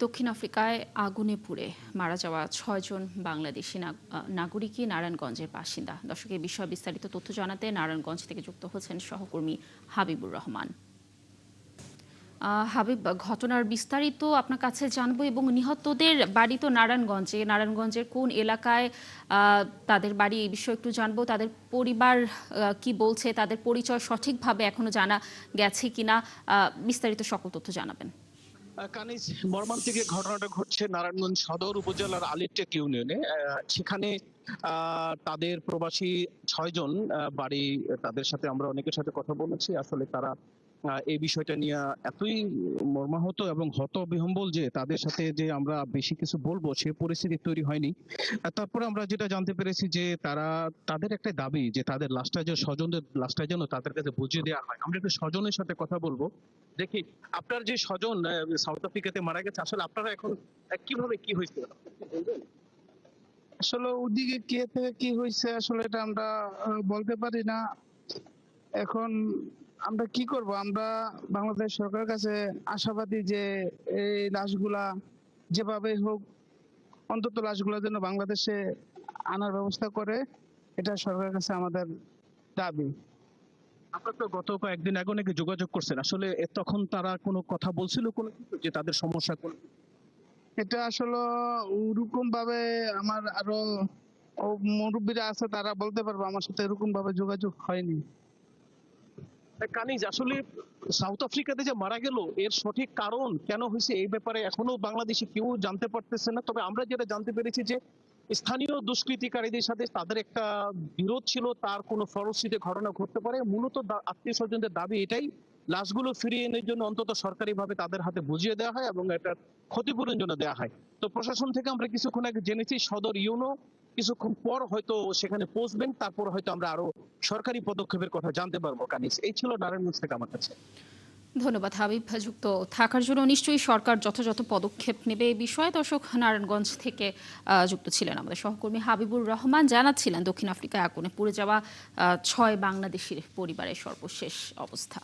দক্ষিণ আফ্রিকায় আগুনে পুড়ে মারা যাওয়া ৬ জন বাংলাদেশি নাগরিকই নারায়ণগঞ্জের বাসিন্দা। দর্শক, এই বিষয়ে বিস্তারিত তথ্য জানাতে নারায়ণগঞ্জ থেকে যুক্ত হচ্ছেন সহকর্মী হাবিবুর রহমান। হাবিব, ঘটনার বিস্তারিত আপনার কাছে জানবো এবং নিহতদের বাড়ি তো নারায়ণগঞ্জের কোন এলাকায় তাদের বাড়ি, এই বিষয়ে একটু জানবো। তাদের পরিবার কি বলছে, তাদের পরিচয় সঠিকভাবে এখনো জানা গেছে কিনা, বিস্তারিত সকল তথ্য জানাবেন। কানিজ, মর্মান্তিক ঘটনাটা ঘটছে নারায়ণগঞ্জ সদর উপজেলার আলিটেক ইউনিয়নে। সেখানে তাদের প্রবাসী ৬ জন বাড়ি, তাদের সাথে আমরা অনেকের সাথে কথা বলেছি। আসলে তারা এই বিষয়টা নিয়ে এতই মর্মাহত এবং হতবিহ্বল যে তাদের সাথে যে আমরা বেশি কিছু বলবো সে পরিস্থিতি তৈরি হয়নি। তারপরে আমরা যেটা জানতে পেরেছি যে তাদের একটা দাবি যে তাদের স্বজনদের লাশটা যেন তাদের কাছে বুঝিয়ে দেওয়া হয়। আমরা একটু স্বজনের সাথে কথা বলবো। দেখি, আপনার যে স্বজন সাউথ আফ্রিকাতে মারা গেছে, আসলে আপনারা এখন কিভাবে কি হয়েছে আসলে ওদিকে কে থেকে কি হয়েছে আসলে এটা আমরা বলতে পারি না। এখন আমরা কি করব? আমরা বাংলাদেশ সরকারের কাছে আশাবাদী যে এই লাশগুলা যেভাবে হোক অন্তত লাশগুলা যেন বাংলাদেশে আনার ব্যবস্থা করে, এটা সরকারের কাছে আমাদের দাবি। আপনার তো গত কয়েকদিন আগে নাকি যোগাযোগ করছেন, আসলে তখন তারা কোনো কথা বলছিল কোনো কিছু যে তাদের সমস্যা কোন? এটা আসলে ওরকম ভাবে আমার আরো মুরব্বীরা আছে, তারা বলতে পারবো, আমার সাথে এরকম ভাবে যোগাযোগ হয়নি। কানিজ, আসলে সাউথ আফ্রিকাতে যে মারা গেল এর সঠিক কারণ কেন হয়েছে এই ব্যাপারে এখনো বাংলাদেশি কেউ জানতে পারতেছে না। তবে আমরা যেটা জানতে পেরেছি যে স্থানীয় দুষ্কৃতিকারীদের সাথে তাদের একটা বিরোধ ছিল, তার কোনো ফলশ্রুতিতে ঘটনা ঘটতে পারে। মূলত আত্মীয় স্বজনদের দাবি এটাই, লাশগুলো ফিরিয়ে এনে জন্য অন্তত সরকারিভাবে তাদের হাতে বুঝিয়ে দেওয়া হয় এবং এটা ক্ষতিপূরণ জন্য দেওয়া হয়। তো প্রশাসন থেকে আমরা কিছুক্ষণ আগে জেনেছি সদর ইউনো কিছুক্ষণ পর হয়তো সেখানে পৌঁছবেন, তারপর হয়তো আমরা আরো সরকারি পদক্ষেপের কথা জানতে পারবো। কানিস, এই ছিল নারায়ণগঞ্জ থেকে আমার কাছে। ধন্যবাদ হাবিব, যুক্ত থাকার জন্য। নিশ্চয়ই সরকার যথাযথ পদক্ষেপ নেবে এই বিষয়ে। দর্শক, নারায়ণগঞ্জ থেকে যুক্ত ছিলেন আমাদের সহকর্মী হাবিবুর রহমান, জানাচ্ছিলেন দক্ষিণ আফ্রিকায় আগুনে পুড়ে যাওয়া ৬ বাংলাদেশির পরিবারের সর্বশেষ অবস্থা।